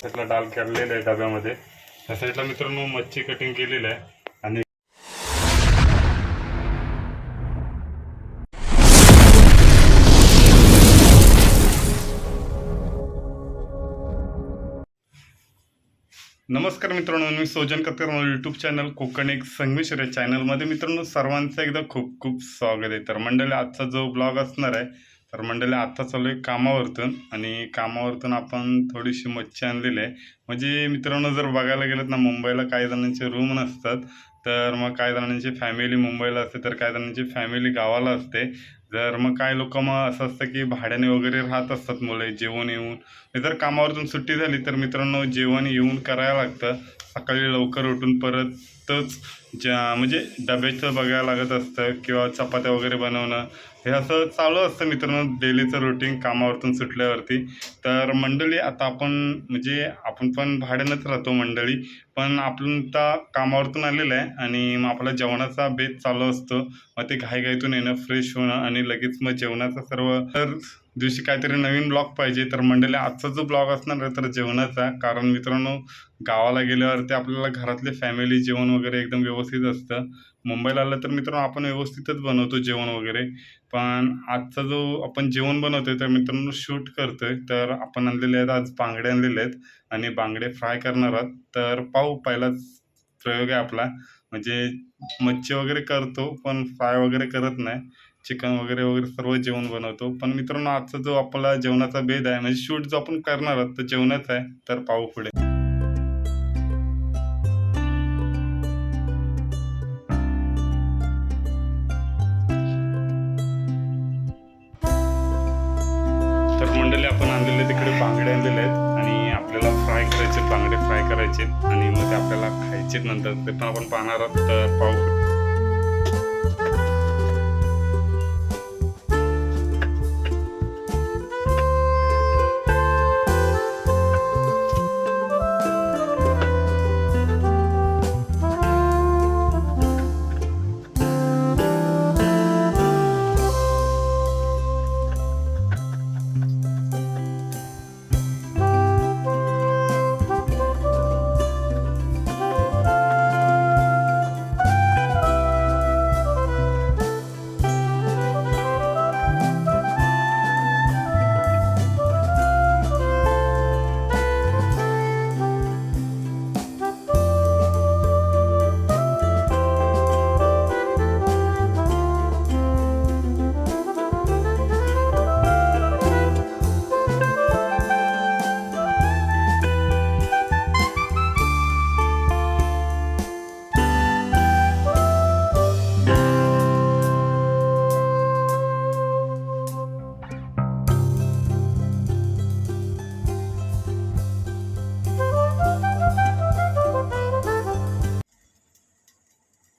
साईडला डाल केलेला आहे डब्यामध्ये. ह्या साईडला मित्रांनो मच्छी कटिंग केलेली आहे. आणि नमस्कार मित्रांनो, मी सोजन कत्कर. यूट्यूब चॅनल कोकण एक संगमेश्वर या चॅनलमध्ये मित्रांनो सर्वांचं एकदा खूप खूप स्वागत आहे. तर मंडळी, आजचा जो ब्लॉग असणार आहे, तर मंडळी आता चालू आहे कामावरतून. आणि कामावरतून आपण थोडीशी मच्छी आणलेली आहे. म्हणजे मित्रांनो, जर बघायला गेलं ना, मुंबईला काही जणांचे रूम नसतात, तर मग काही जणांची फॅमिली मुंबईला असते, तर काही जणांची फॅमिली गावाला असते. जर मग काही लोक मग असं असतं की भाड्याने वगैरे राहत असतात मुले जेवण येऊन. जर कामावरतून सुट्टी झाली तर मित्रांनो जेवण येऊन करायला लागतं. सकाळी लवकर उठून परतच म्हणजे डब्याचं बघायला लागत असतं किंवा चपात्या वगैरे बनवणं, हे असं चालू असतं मित्रांनो डेलीचं रुटीन कामावरतून सुटल्यावरती. तर मंडळी, आता आपण म्हणजे आपण पण भाड्यानंच राहतो मंडळी, पण आपण आता कामावरतून आलेलं आहे आणि मग आपला जेवणाचा बेत चालू असतो. मग ते घाईघाईतून येणं, फ्रेश होणं आणि लगेच मग जेवणाचं सर्व. तर दिवशी काहीतरी नवीन ब्लॉग पाहिजे. तर मंडळी, आजचा जो ब्लॉग असणार आहे तर जेवणाचा, कारण मित्रांनो गावाला गेल्यावरती आपल्याला घरातले फॅमिली जेवण वगैरे एकदम व्यवस्थित असतं. मुंबईला आलं तर मित्रांनो आपण व्यवस्थितच बनवतो जेवण वगैरे. पण आजचा जो आपण जेवण बनवतोय तर मित्रांनो शूट करतोय, तर आपण आणलेले आहेत आज बांगडे आणलेले आहेत आणि बांगडे फ्राय करणार आहोत. तर पाहू, पहिलाच प्रयोग आहे आपला. म्हणजे मच्छी वगैरे करतो पण फ्राय वगैरे करत नाही. चिकन वगैरे वगैरे सर्व जेवण बनवतो. पण मित्रांनो, आजचा जो आपला जेवणाचा भेद आहे, म्हणजे शूट जो आपण करणार आहोत तो जेवणाचा आहे. तर पाहू पुढे. तर मंडळी, आपण आणलेले तिकडे बांगडे आणलेले आहेत आणि आपल्याला फ्राय करायचे, बांगडे फ्राय करायचे आणि मग ते आपल्याला खायचे नंतर. ते पण आपण पाहणार आहोत. तर पाहू.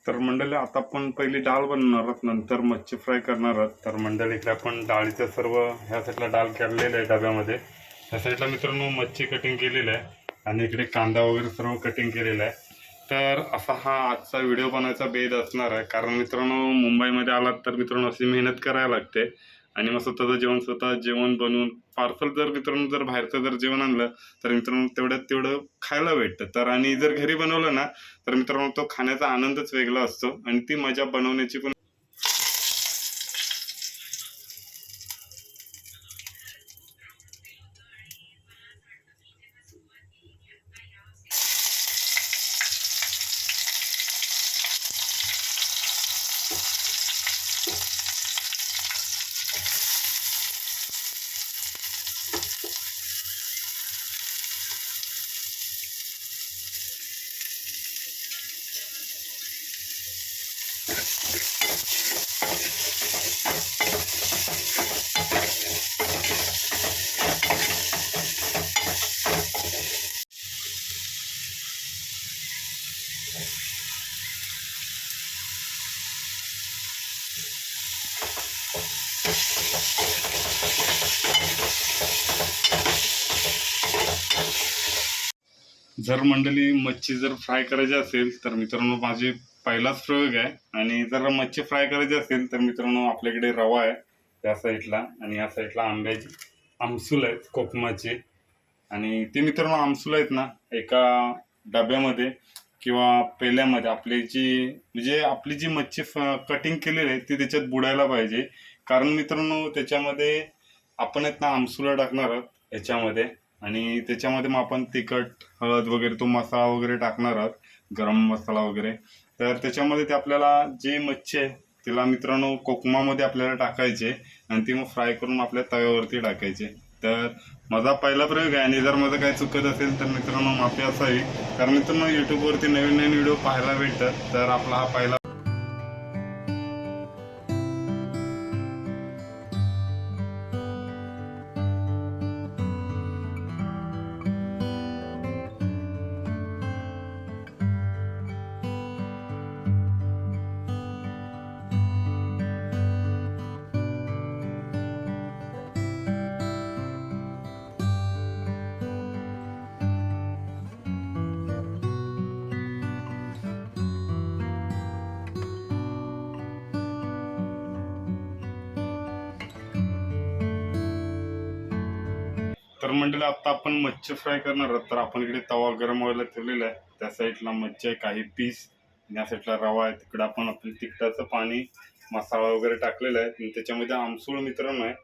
तर मंडळी, आता आपण पहिली डाळ बनवणार आहोत, नंतर मच्छी फ्राय करणार आहोत. तर मंडळी, इकडे आपण डाळीचं सर्व ह्या साईडला डाळ केलेलं आहे डब्यामध्ये. ह्या साईडला मित्रांनो मच्छी कटिंग केलेलं आहे आणि इकडे कांदा वगैरे सर्व कटिंग केलेला आहे. तर असा हा आजचा व्हिडिओ बनवायचा बेद असणार आहे. कारण मित्रांनो, मुंबईमध्ये आलात तर मित्रांनो अशी मेहनत करायला लागते आणि मग स्वतः जेवण बनवून पार्सल जर मित्रांनो जर बाहेरचं जर जेवण आणलं तर मित्रांनो तेवढं खायला भेटतं. तर आणि जर घरी बनवलं ना तर मित्रांनो तो खाण्याचा आनंदच वेगळा असतो आणि ती मजा बनवण्याची पण. जर मंडळी मच्छी जर फ्राय करायची असेल तर मित्रांनो माझे पहिलाच प्रयोग आहे. आणि जर मच्छी फ्राय करायची असेल तर मित्रांनो आपल्याकडे रवा आहे त्या साईडला आणि या साईडला आंब्याची आमसूल आहेत कोकमाचे. आणि ते मित्रांनो आमसूल आहेत ना एका डब्यामध्ये किंवा पेल्यामध्ये आपली जी म्हणजे आपली जी मच्छी कटिंग केलेली आहे ती त्याच्यात बुडायला पाहिजे. कारण मित्रांनो त्याच्यामध्ये आपण आहेत ना आमसुला टाकणार आहोत ह्याच्यामध्ये आणि त्याच्यामध्ये मग आपण तिखट हळद वगैरे तो मसाला वगैरे टाकणार आहोत, गरम मसाला वगैरे. तर त्याच्यामध्ये ते आपल्याला जे मच्छी आहे तिला मित्रांनो कोकमामध्ये आपल्याला टाकायचे आणि ती मग फ्राय करून आपल्या तव्यावरती टाकायचे. तर माझा पहिला प्रयोग आहे आणि जर माझं काही चुकत असेल तर मित्रांनो माफी असावी. कारण मित्रांनो यूट्यूबवरती नवीन नवीन व्हिडिओ पाहायला भेटतात. तर आपला हा पहिला तर मंडळी आता आपण मच्छी फ्राय करणार आहोत. तर आपण इकडे तवा गरम व्हायला ठेवलेला आहे. त्या साईडला मच्छी आहे, काही पीस, या साईडला रवा आहे. तिकडे आपण आपलं तिखटाचं पाणी मसाला वगैरे टाकलेला आहे आणि त्याच्यामध्ये आमसूळ मित्रांनो आहे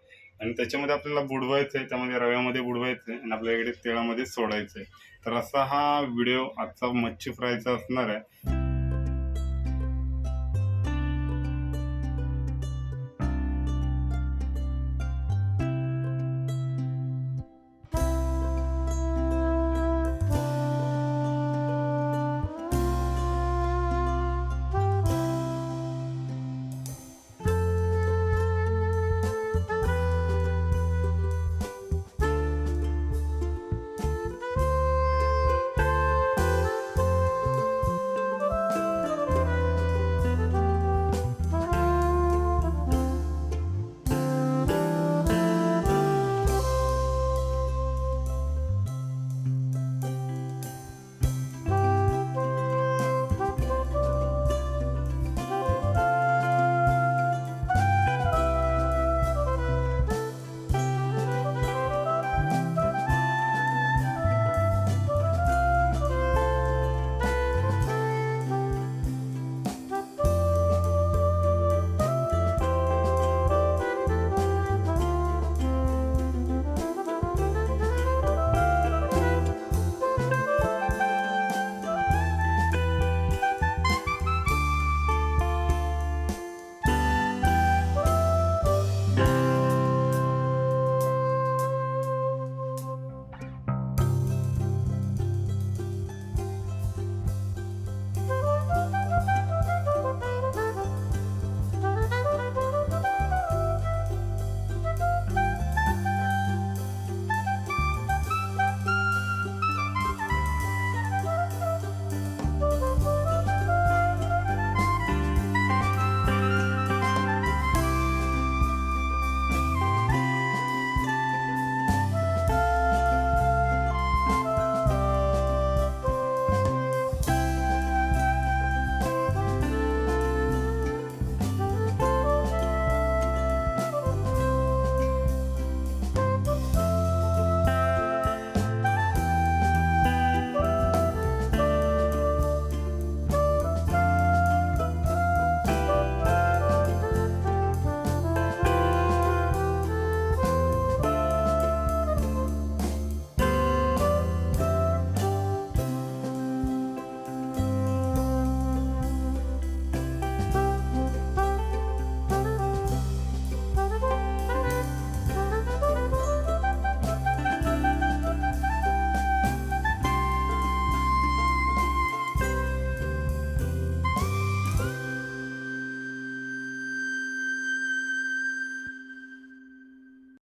आणि त्याच्यामध्ये आपल्याला बुडवायचं आहे, त्यामध्ये रव्यामध्ये बुडवायचं आहे आणि आपल्या इकडे तेलामध्ये सोडायचं आहे. तर असा हा व्हिडिओ आजचा मच्छी फ्रायचा असणार आहे.